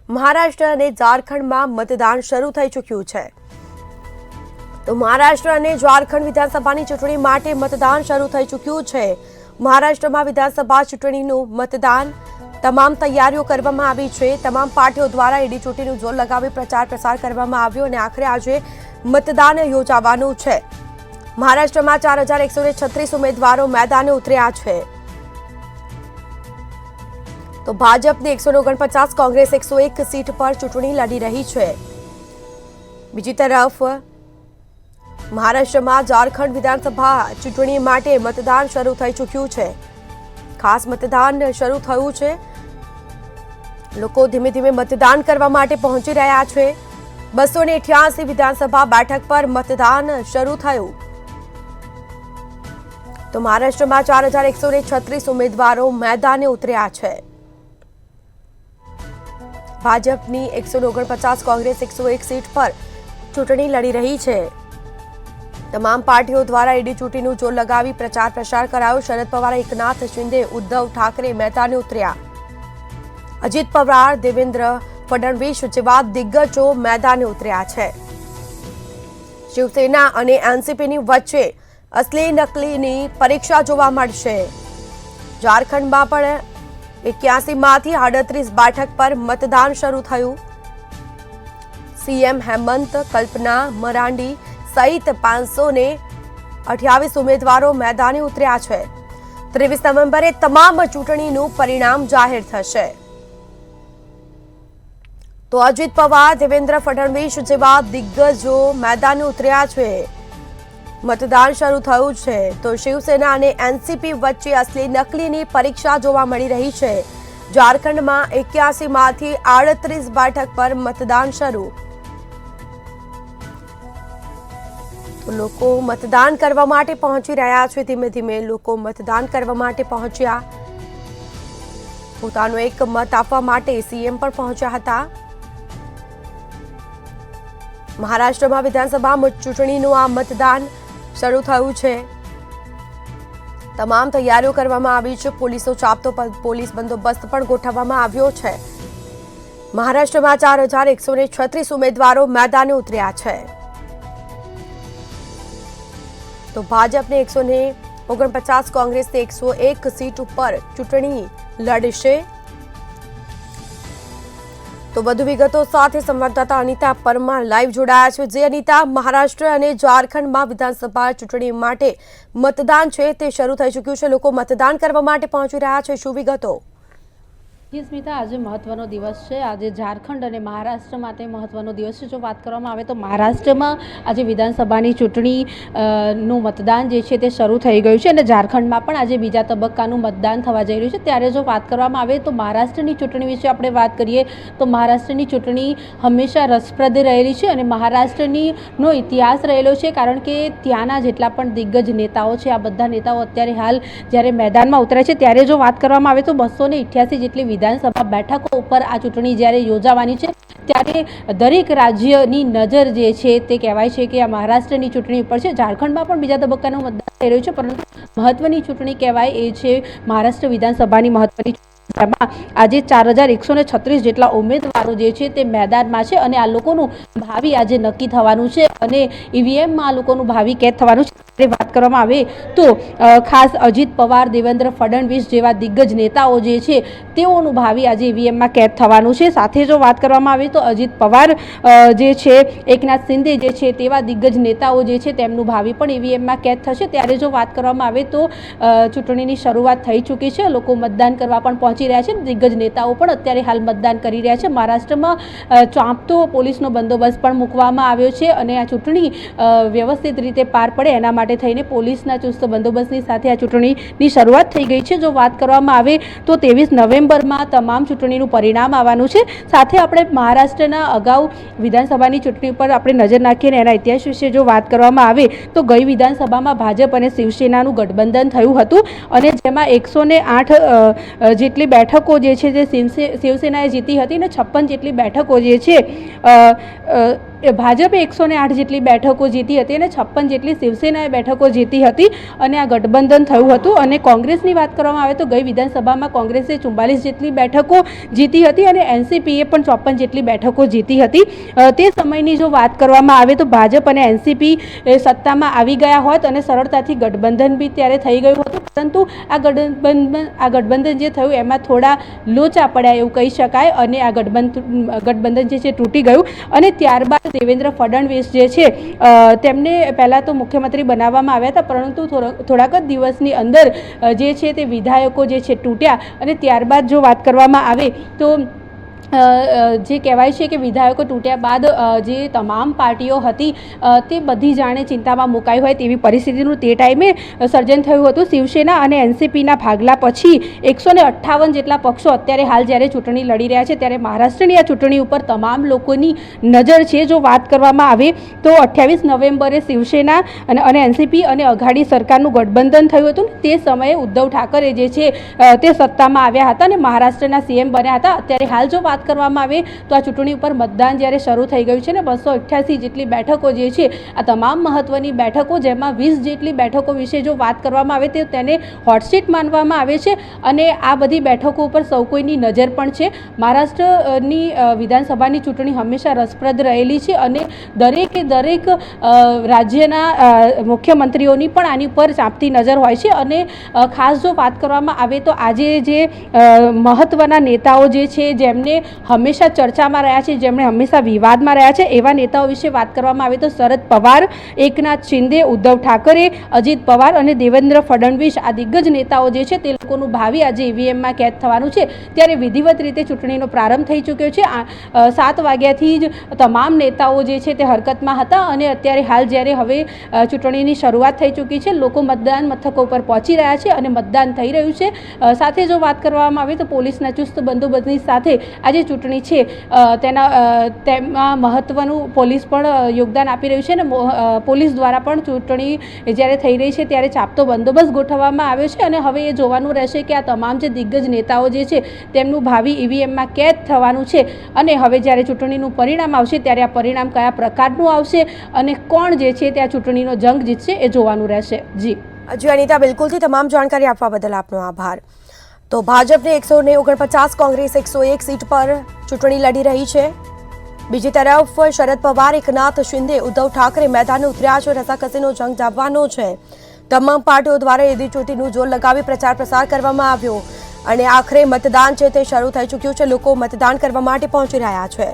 મહારાષ્ટ્ર અને ઝારખંડમાં મતદાન શરૂ થઈ ચૂક્યું છે। તો મહારાષ્ટ્ર અને ઝારખંડ વિધાનસભાની ચૂંટણી માટે મતદાન શરૂ થઈ ચૂક્યું છે। મહારાષ્ટ્રમાં વિધાનસભા ચૂંટણીનું મતદાન તમામ તૈયારીઓ કરવામાં આવી છે। તમામ પાર્ટીઓ દ્વારા ઈડી ચૂંટણીનું જોર લગાવી પ્રચાર પ્રસાર કરવામાં આવ્યો અને આખરે આજે મતદાન યોજાવાનું છે। મહારાષ્ટ્રમાં 4136 ઉમેદવારો મેદાને ઉતર્યા છે। તો ભાજપની 149, કોંગ્રેસ 101 સીટ પર ચૂંટણી લડી રહી છે। બીજી તરફ મહારાષ્ટ્રમાં ઝારખંડ વિધાનસભા ચૂંટણી માટે મતદાન શરૂ થઈ ચૂક્યું છે। ખાસ મતદાન શરૂ થયું છે। લોકો ધીમે ધીમે મતદાન કરવા માટે પહોંચી રહ્યા છે। 288 વિધાનસભા બેઠક પર મતદાન શરૂ થયું। તો મહારાષ્ટ્રમાં 4136 ઉમેદવારો મેદાને ઉતર્યા છે। ભાજપની 149, કોંગ્રેસ 101 સીટ પર ચૂંટણી લડી રહી છે। તમામ પાર્ટીઓ દ્વારા ઈડી ચૂંટણીનું જોર લગાવી પ્રચાર પ્રસાર કરાયો। શરદ પવાર, એકનાથ શિંદે, ઉદ્ધવ ઠાકરે મેદાને ઉતર્યા। અજીત પવાર, દેવેન્દ્ર ફડણવીસ જેવા દિગ્ગજો મેદાને ઉતર્યા છે। શિવસેના અને એનસીપીની વચ્ચે અસલી નકલીની પરીક્ષા જોવા મળશે। ઝારખંડમાં પણ 81 માંથી 38 બેઠક પર મતદાન શરૂ થયું। સીએમ હેમંત, કલ્પના મરાંડી સહિત 528 ઉમેદવારો મેદાને ઉતર્યા છે। 23 નવેમ્બરે તમામ ચૂંટણીનું પરિણામ જાહેર થશે। તો અજીત પવાર, દેવેન્દ્ર ફડણવીસ જેવા દિગ્ગજો મેદાને ઉતર્યા છે। મતદાન શરૂ થયું છે। તો શિવસેના અને એનસીપી વચ્ચે અસલી નકલીની પરીક્ષા જોવા મળી રહી છે। ઝારખંડમાં 81 માંથી 38 બેઠક પર મતદાન શરૂ। તો લોકો મતદાન કરવા માટે પહોંચી રહ્યા છે। ધીમે ધીમે લોકો મતદાન કરવા માટે પહોંચ્યા। પોતાનો એક મત આપવા માટે સીએમ પણ પહોંચ્યા હતા। મહારાષ્ટ્રમાં વિધાનસભા ચૂંટણીનું આ મતદાન શરૂ થયું છે। તમામ તૈયારીઓ કરવામાં આવી છે। પોલીસનો ચાપતો પોલીસ બંદોબસ્ત પણ ગોઠવવામાં આવ્યો છે। મહારાષ્ટ્રમાં 4136 ઉમેદવારો મેદાને ઉતર્યા છે। તો ભાજપને 149, કોંગ્રેસને 101 સીટ ઉપર ચૂંટણી લડશે। તો વધુ વિગતો સાથે સંવાદદાતા અનિતા પરમાર લાઈવ જોડાયા છે। જે અનિતા, મહારાષ્ટ્ર અને ઝારખંડમાં વિધાનસભા ચૂંટણી માટે મતદાન છે તે શરૂ થઈ ચૂક્યું છે। લોકો મતદાન કરવા માટે પહોંચી રહ્યા છે। શું વિગતો? સ્મિતા, આજે મહત્વનો દિવસ છે। આજે ઝારખંડ અને મહારાષ્ટ્ર માટે મહત્વનો દિવસ છે। જો વાત કરવામાં આવે તો મહારાષ્ટ્રમાં આજે વિધાનસભાની ચૂંટણીનું મતદાન જે છે તે શરૂ થઈ ગયું છે અને ઝારખંડમાં પણ આજે બીજા તબક્કાનું મતદાન થવા જઈ રહ્યું છે। ત્યારે જો વાત કરવામાં આવે તો મહારાષ્ટ્રની ચૂંટણી વિશે આપણે વાત કરીએ તો મહારાષ્ટ્રની ચૂંટણી હંમેશા રસપ્રદ રહેલી છે અને મહારાષ્ટ્રનો ઇતિહાસ રહેલો છે, કારણ કે ત્યાંના જેટલા પણ દિગ્ગજ નેતાઓ છે, આ બધા નેતાઓ અત્યારે હાલ જ્યારે મેદાનમાં ઉતરે છે ત્યારે જો વાત કરવામાં આવે તો 288 જેટલી વિધાનસભા બેઠકો ઉપર આ ચૂંટણી જ્યારે યોજાવાની છે ત્યારે દરેક રાજ્યની નજર જે છે તે કહેવાય છે કે આ મહારાષ્ટ્રની ચૂંટણી ઉપર છે। ઝારખંડમાં પણ બીજા તબક્કાનું મતદાન થઈ રહ્યું છે, પરંતુ મહત્વની ચૂંટણી કહેવાય એ છે મહારાષ્ટ્ર વિધાનસભાની મહત્વની જેમાં આજે 4136 જેટલા ઉમેદવારો જે છે તે મેદાનમાં છે અને આ લોકોનું ભાવિ આજે નક્કી થવાનું છે અને ઈવીએમમાં આ લોકોનું ભાવિ કેદ થવાનું છે। વાત કરવામાં આવે તો ખાસ અજીત પવાર, દેવેન્દ્ર ફડણવીસ જેવા દિગ્ગજ નેતાઓ જે છે તેઓનું ભાવિ આજે ઈવીએમમાં કેદ થવાનું છે। સાથે જો વાત કરવામાં આવે તો અજીત પવાર જે છે, એકનાથ શિંદે જે છે તેવા દિગ્ગજ નેતાઓ જે છે તેમનું ભાવિ પણ ઈવીએમમાં કેદ થશે। ત્યારે જો વાત કરવામાં આવે તો ચૂંટણીની શરૂઆત થઈ ચૂકી છે। લોકો મતદાન કરવા પણ પહોંચી રહ્યા છે। દિગ્ગજ નેતાઓ પણ અત્યારે હાલ મતદાન કરી રહ્યા છે। મહારાષ્ટ્રમાં ચાંપતો પોલીસનો બંદોબસ્ત પણ મૂકવામાં આવ્યો છે અને આ ચૂંટણી વ્યવસ્થિત રીતે પાર પડે એના માટે થઈને પોલીસના ચુસ્ત બંદોબસ્તની સાથે આ ચૂંટણીની શરૂઆત થઈ ગઈ છે। જો વાત કરવામાં આવે તો 23 નવેમ્બરમાં તમામ ચૂંટણીનું પરિણામ આવવાનું છે। સાથે આપણે મહારાષ્ટ્રના અગાઉ વિધાનસભાની ચૂંટણી પર આપણે નજર નાખીએ અને એના ઇતિહાસ વિશે જો વાત કરવામાં આવે તો ગઈ વિધાનસભામાં ભાજપ અને શિવસેનાનું ગઠબંધન થયું હતું અને જેમાં 108 જેટલી બેઠકો જે છે તે શિવસેનાએ જીતી હતી અને 56 જેટલી બેઠકો જે છે ભાજપે 108 જેટલી બેઠકો જીતી હતી અને 56 જેટલી શિવસેનાએ બેઠકો જીતી હતી અને આ ગઠબંધન થયું હતું. અને કોંગ્રેસની વાત કરવામાં આવે તો ગઈ વિધાનસભામાં કોંગ્રેસે 44 જેટલી બેઠકો જીતી હતી અને એનસીપીએ પણ 54 જેટલી બેઠકો જીતી હતી. તે સમયની જો વાત કરવામાં આવે તો ભાજપ અને એનસીપી સત્તામાં આવી ગયા હોત અને સરળતાથી ગઠબંધન બી ત્યારે થઈ ગયું હતું, પરંતુ આ ગઠબંધન જે થયું એમાં થોડા લોચા પડ્યા એવું કહી શકાય અને આ ગઠબંધન જે છે તૂટી ગયું. અને ત્યારબાદ દેવેન્દ્ર ફડણવીસ જે છે તેમને પહેલાં તો મુખ્યમંત્રી બનાવવામાં આવ્યા હતા, પરંતુ થોડાક જ દિવસની અંદર જે છે તે વિધાયકો જે છે તૂટ્યા. અને ત્યારબાદ જો વાત કરવામાં આવે તો જે કહેવાય છે કે વિધાયકો તૂટ્યા બાદ જે તમામ પાર્ટીઓ હતી તે બધી જાણે ચિંતામાં મુકાઈ હોય તેવી પરિસ્થિતિનું તે ટાઈમે સર્જન થયું હતું. શિવસેના અને એનસીપીના ભાગલા પછી 158 જેટલા પક્ષો અત્યારે હાલ જ્યારે ચૂંટણી લડી રહ્યા છે, ત્યારે મહારાષ્ટ્રની આ ચૂંટણી ઉપર તમામ લોકોની નજર છે. જો વાત કરવામાં આવે તો 28 નવેમ્બરે શિવસેના અને એનસીપી અને અઘાડી સરકારનું ગઠબંધન થયું હતું. તે સમયે ઉદ્ધવ ઠાકરે જે છે તે સત્તામાં આવ્યા હતા અને મહારાષ્ટ્રના સીએમ બન્યા હતા. અત્યારે હાલ જો વાત કરવામાં આવે તો આ ચૂંટણી ઉપર મતદાન જ્યારે શરૂ થઈ ગયું છે ને 288 જેટલી બેઠકો જે છે આ તમામ મહત્વની બેઠકો, જેમાં 20 જેટલી બેઠકો વિશે જો વાત કરવામાં આવે તો તેને હોટસીટ માનવામાં આવે છે અને આ બધી બેઠકો ઉપર સૌ કોઈની નજર પણ છે. મહારાષ્ટ્રની વિધાનસભાની ચૂંટણી હંમેશા રસપ્રદ રહેલી છે અને દરેક રાજ્યના મુખ્યમંત્રીઓની પણ આની ઉપર ચાંપતી નજર હોય છે. અને ખાસ જો વાત કરવામાં આવે તો આજે જે મહત્વના નેતાઓ જે છે જેમને હંમેશા ચર્ચામાં રહ્યા છે, જેમણે હંમેશા વિવાદમાં રહ્યા છે, એવા નેતાઓ વિશે વાત કરવામાં આવે તો શરદ પવાર, એકનાથ શિંદે, ઉદ્ધવ ઠાકરે, અજીત પવાર અને દેવેન્દ્ર ફડણવીસ આ દિગ્ગજ નેતાઓ જે છે તે લોકોનું ભાવિ આજે ઈવીએમમાં કેદ થવાનું છે. ત્યારે વિધિવત રીતે ચૂંટણીનો પ્રારંભ થઈ ચૂક્યો છે. 7 વાગ્યાથી જ તમામ નેતાઓ જે છે તે હરકતમાં હતા અને અત્યારે હાલ જ્યારે હવે ચૂંટણીની શરૂઆત થઈ ચૂકી છે, લોકો મતદાન મથકો પર પહોંચી રહ્યા છે અને મતદાન થઈ રહ્યું છે. સાથે જો વાત કરવામાં આવે તો પોલીસના ચુસ્ત બંદોબસ્તની સાથે આ જે ચૂંટણી છે તેમાં મહત્વનું પોલીસ પણ યોગદાન આપી રહ્યું છે અને પોલીસ દ્વારા પણ ચૂંટણી જ્યારે થઈ રહી છે ત્યારે ચાપતો બંદોબસ્ત ગોઠવવામાં આવ્યો છે. અને હવે એ જોવાનું રહેશે કે આ તમામ જે દિગ્ગજ નેતાઓ જે છે તેમનું ભાવિ ઈવીએમમાં કેદ થવાનું છે અને હવે જ્યારે ચૂંટણીનું પરિણામ આવશે ત્યારે આ પરિણામ કયા પ્રકારનું આવશે અને કોણ જે છે તે આ ચૂંટણીનો જંગ જીતશે એ જોવાનું રહેશે. જી અનિતા, બિલકુલથી તમામ જાણકારી આપવા બદલ આપનો આભાર. તો ભાજપને 149, કોંગ્રેસ 101 સીટ પર ચૂંટણી લડી રહી છે. બીજી તરફ શરદ પવાર, એકનાથ શિંદે, ઉદ્ધવ ઠાકરે મેદાને ઉતર્યા છે. રસાકસીનો જંગ જામવાનો છે. તમામ પાર્ટીઓ દ્વારા એડી ચોટીનું જોર લગાવી પ્રચાર પ્રસાર કરવામાં આવ્યો અને આખરે મતદાન છે તે શરૂ થઈ ચૂક્યું છે. લોકો મતદાન કરવા માટે પહોંચી રહ્યા છે.